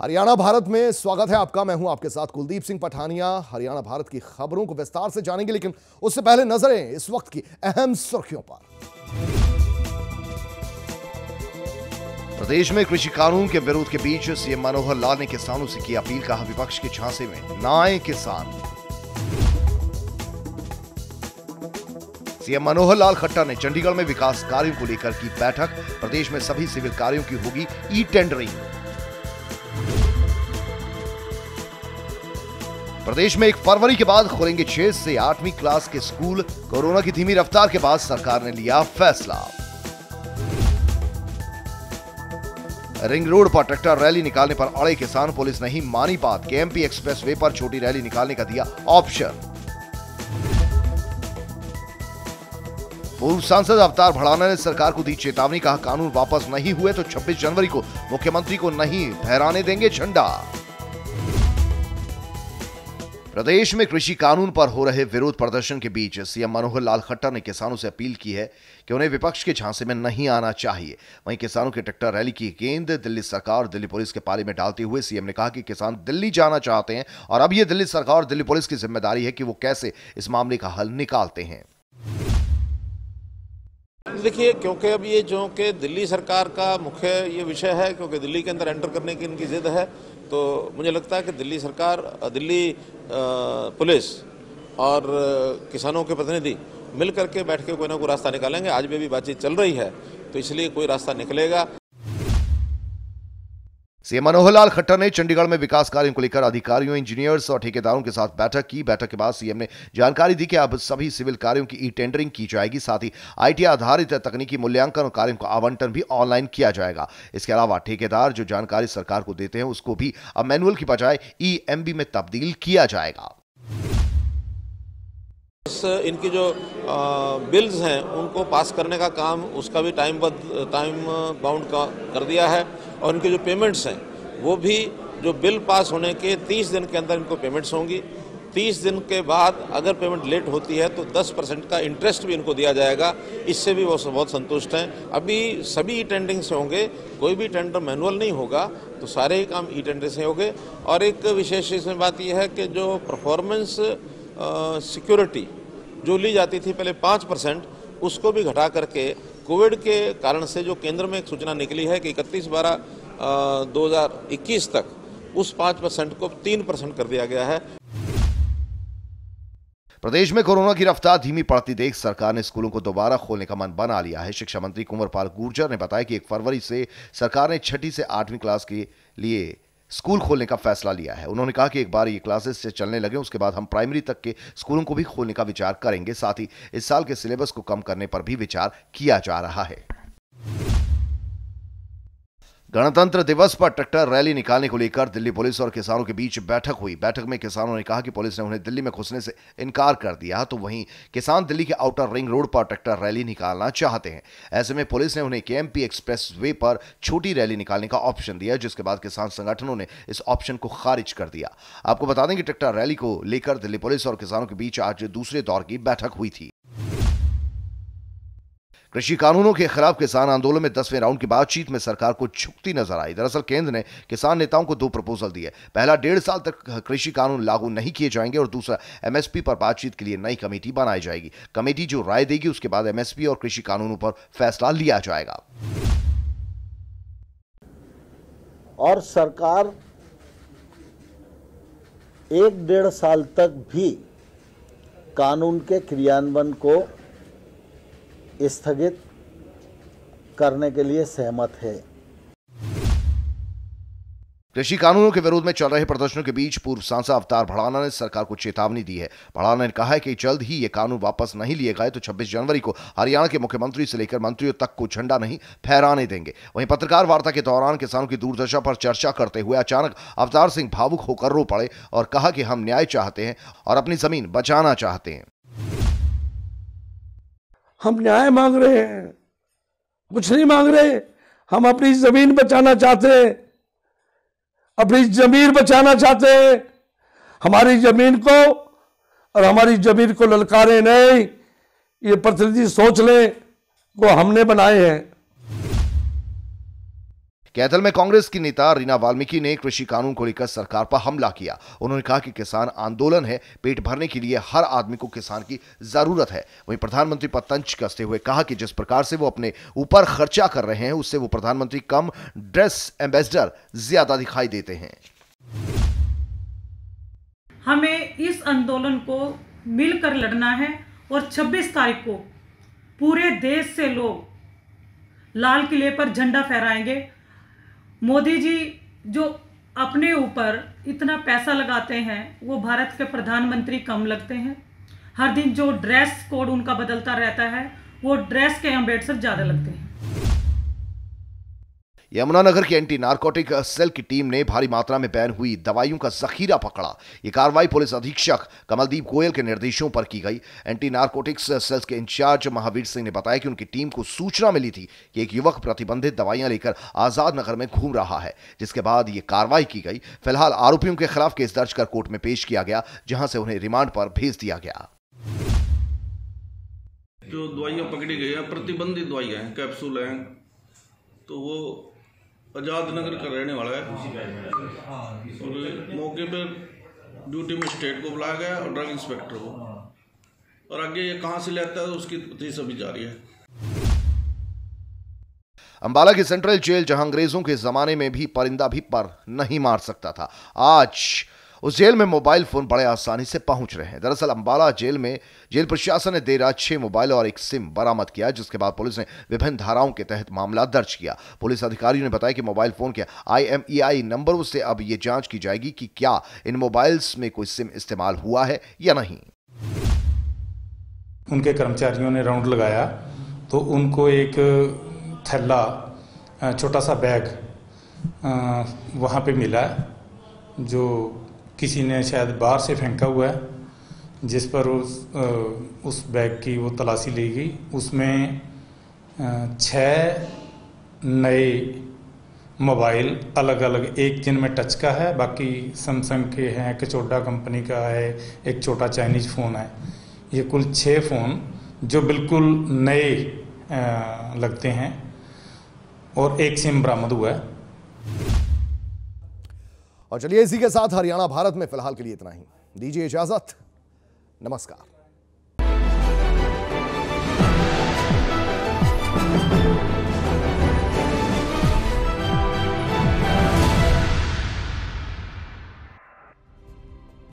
हरियाणा भारत में स्वागत है आपका। मैं हूं आपके साथ कुलदीप सिंह पठानिया। हरियाणा भारत की खबरों को विस्तार से जानेंगे, लेकिन उससे पहले नजरें इस वक्त की अहम सुर्खियों पर। प्रदेश में कृषि कानून के विरोध के बीच सीएम मनोहर लाल ने किसानों से की अपील, कहा विपक्ष के झांसे में ना आए किसान। सीएम मनोहर लाल खट्टर ने चंडीगढ़ में विकास कार्यों को लेकर की बैठक। प्रदेश में सभी सिविल कार्यों की होगी ई टेंडरिंग। प्रदेश में 1 फरवरी के बाद खुलेंगे 6 से 8वीं क्लास के स्कूल। कोरोना की धीमी रफ्तार के बाद सरकार ने लिया फैसला। रिंग रोड पर ट्रैक्टर रैली निकालने पर अड़े किसान, पुलिस नहीं मानी बात। केएमपी एक्सप्रेस वे पर छोटी रैली निकालने का दिया ऑप्शन। पूर्व सांसद अवतार भड़ाना ने सरकार को दी चेतावनी, कहा कानून वापस नहीं हुए तो 26 जनवरी को मुख्यमंत्री को नहीं फहराने देंगे झंडा। प्रदेश में कृषि कानून पर हो रहे विरोध प्रदर्शन के बीच सीएम मनोहर लाल खट्टर ने किसानों से अपील की है कि उन्हें विपक्ष के झांसे में नहीं आना चाहिए। वहीं किसानों के ट्रैक्टर रैली की गेंद दिल्ली सरकार और दिल्ली पुलिस के पाले में डालते हुए सीएम ने कहा कि किसान दिल्ली जाना चाहते हैं और अब यह दिल्ली सरकार और दिल्ली पुलिस की जिम्मेदारी है कि वो कैसे इस मामले का हल निकालते हैं। देखिए, क्योंकि अब ये जो कि दिल्ली सरकार का मुख्य ये विषय है, क्योंकि दिल्ली के अंदर एंटर करने की इनकी जिद है, तो मुझे लगता है कि दिल्ली सरकार, दिल्ली पुलिस और किसानों के प्रतिनिधि मिल करके बैठ के कोई ना कोई रास्ता निकालेंगे। आज भी अभी बातचीत चल रही है, तो इसलिए कोई रास्ता निकलेगा। सीएम मनोहर लाल खट्टर ने चंडीगढ़ में विकास कार्यों को लेकर अधिकारियों, इंजीनियर्स और ठेकेदारों के साथ बैठक की। बैठक के बाद सीएम ने जानकारी दी कि अब सभी सिविल कार्यों की ई टेंडरिंग की जाएगी। साथ ही आईटी आधारित तकनीकी मूल्यांकन और कार्यों का आवंटन भी ऑनलाइन किया जाएगा। इसके अलावा ठेकेदार जो जानकारी सरकार को देते हैं उसको भी अब मैनुअल की बजाय ईएमबी में तब्दील किया जाएगा। इनकी जो बिल्स हैं उनको पास करने का काम, उसका भी टाइम बाउंड कर दिया है, और इनके जो पेमेंट्स हैं वो भी जो बिल पास होने के 30 दिन के अंदर इनको पेमेंट्स होंगी। 30 दिन के बाद अगर पेमेंट लेट होती है तो 10% का इंटरेस्ट भी इनको दिया जाएगा। इससे भी वो बहुत संतुष्ट हैं। अभी सभी ई टेंडरिंग से होंगे, कोई भी टेंडर मैनुअल नहीं होगा, तो सारे ही काम ई टेंडर से होंगे। और एक विशेष इसमें बात यह है कि जो परफॉर्मेंस सिक्योरिटी जो ली जाती थी पहले 5%, उसको भी घटा करके कोविड के कारण से जो केंद्र में एक सूचना निकली है कि 31/12/2021 तक उस 5% को 3% कर दिया गया है। प्रदेश में कोरोना की रफ्तार धीमी पड़ती देख सरकार ने स्कूलों को दोबारा खोलने का मन बना लिया है। शिक्षा मंत्री कुंवरपाल गुर्जर ने बताया कि 1 फरवरी से सरकार ने 6ठी से 8वीं क्लास के लिए स्कूल खोलने का फैसला लिया है। उन्होंने कहा कि एक बार ये क्लासेस से चलने लगे उसके बाद हम प्राइमरी तक के स्कूलों को भी खोलने का विचार करेंगे। साथ ही इस साल के सिलेबस को कम करने पर भी विचार किया जा रहा है। गणतंत्र दिवस पर ट्रैक्टर रैली निकालने को लेकर दिल्ली पुलिस और किसानों के बीच बैठक हुई। बैठक में किसानों ने कहा कि पुलिस ने उन्हें दिल्ली में घुसने से इनकार कर दिया, तो वहीं किसान दिल्ली के आउटर रिंग रोड पर ट्रैक्टर रैली निकालना चाहते हैं। ऐसे में पुलिस ने उन्हें केएमपी एक्सप्रेस वे पर छोटी रैली निकालने का ऑप्शन दिया, जिसके बाद किसान संगठनों ने इस ऑप्शन को खारिज कर दिया। आपको बता दें कि ट्रैक्टर रैली को लेकर दिल्ली पुलिस और किसानों के बीच आज दूसरे दौर की बैठक हुई थी। कृषि कानूनों के खिलाफ किसान आंदोलन में 10वें राउंड की बातचीत में सरकार को झुकती नजर आई। दरअसल केंद्र ने किसान नेताओं को 2 प्रपोजल दिए। पहला, 1.5 साल तक कृषि कानून लागू नहीं किए जाएंगे, और दूसरा, एमएसपी पर बातचीत के लिए नई कमेटी बनाई जाएगी। कमेटी जो राय देगी उसके बाद एमएसपी और कृषि कानूनों पर फैसला लिया जाएगा। और सरकार 1-1.5 साल तक भी कानून के क्रियान्वयन को स्थगित करने के लिए सहमत है। कृषि कानूनों के विरोध में चल रहे प्रदर्शनों के बीच पूर्व सांसद अवतार भड़ाना ने सरकार को चेतावनी दी है। भड़ाना ने कहा है कि जल्द ही ये कानून वापस नहीं लिए गए तो 26 जनवरी को हरियाणा के मुख्यमंत्री से लेकर मंत्रियों तक को झंडा नहीं फहराने देंगे। वहीं पत्रकार वार्ता के दौरान किसानों की दुर्दशा पर चर्चा करते हुए अचानक अवतार सिंह भावुक होकर रो पड़े और कहा कि हम न्याय चाहते हैं और अपनी जमीन बचाना चाहते हैं। हम न्याय मांग रहे हैं, कुछ नहीं मांग रहे। हम अपनी जमीन बचाना चाहते हैं, अपनी जमीन बचाना चाहते हैं। हमारी जमीन को और हमारी जमीन को ललकारे नहीं, ये प्रतिनिधि सोच लें, वो हमने बनाए हैं। कैथल में कांग्रेस की नेता रीना वाल्मीकि ने कृषि कानून को लेकर सरकार पर हमला किया। उन्होंने कहा कि किसान आंदोलन है, पेट भरने के लिए हर आदमी को किसान की जरूरत है। वहीं प्रधानमंत्री पर तंज कसते हुए कहा कि जिस प्रकार से वो अपने ऊपर खर्चा कर रहे हैं उससे वो प्रधानमंत्री कम ड्रेस एम्बेसडर ज्यादा दिखाई देते हैं। हमें इस आंदोलन को मिलकर लड़ना है और 26 तारीख को पूरे देश से लोग लाल किले पर झंडा फहराएंगे। मोदी जी जो अपने ऊपर इतना पैसा लगाते हैं वो भारत के प्रधानमंत्री कम लगते हैं। हर दिन जो ड्रेस कोड उनका बदलता रहता है वो ड्रेस के एम्बेसडर ज़्यादा लगते हैं। यमुनानगर की एंटी नारकोटिक सेल की टीम ने भारी मात्रा में बैन हुई दवाइयों का जखीरा पकड़ा। ये कार्रवाई पुलिस अधीक्षक कमलदीप गोयल के निर्देशों पर की गई। एंटी नारकोटिक्स सेल्स के इंचार्ज महावीर सिंह ने बताया कि उनकी टीम को सूचना मिली थी कि एक युवक प्रतिबंधित दवाइयां लेकर आजाद नगर में घूम रहा है, जिसके बाद ये कार्रवाई की गई। फिलहाल आरोपियों के खिलाफ केस दर्ज कर कोर्ट में पेश किया गया, जहां से उन्हें रिमांड पर भेज दिया गया। जो दवाइयां पकड़ी गई है प्रतिबंधित दवाइयां हैं, कैप्सूल हैं, तो वो आजाद नगर का रहने वाला है और मौके पर ड्यूटी मजिस्ट्रेट को बुलाया गया और ड्रग इंस्पेक्टर को, और आगे ये कहां से लेता है उसकी तफ्तीश अभी जारी है। अंबाला की सेंट्रल जेल, जहां अंग्रेजों के जमाने में भी परिंदा भी पर नहीं मार सकता था, आज उस जेल में मोबाइल फोन बड़े आसानी से पहुंच रहे हैं। दरअसल अंबाला जेल में जेल प्रशासन ने देर रात 6 मोबाइल और एक सिम बरामद किया, जिसके बाद पुलिस ने विभिन्न धाराओं के तहत मामला दर्ज किया। पुलिस अधिकारियों ने बताया कि मोबाइल फोन के IMEI नंबरों से अब यह जांच की जाएगी कि क्या इन मोबाइल्स में कोई सिम इस्तेमाल हुआ है या नहीं। उनके कर्मचारियों ने राउंड लगाया तो उनको एक थैला, छोटा सा बैग वहाँ पे मिला, जो किसी ने शायद बाहर से फेंका हुआ है, जिस पर उस बैग की वो तलाशी ली गई। उसमें 6 नए मोबाइल अलग अलग, एक जिनमें टच का है, बाकी सैमसंग के हैं, कचोडा कंपनी का है, एक छोटा चाइनीज फ़ोन है। ये कुल 6 फ़ोन जो बिल्कुल नए लगते हैं और एक सिम बरामद हुआ है। और चलिए इसी के साथ हरियाणा भारत में फिलहाल के लिए इतना ही। दीजिए इजाजत, नमस्कार।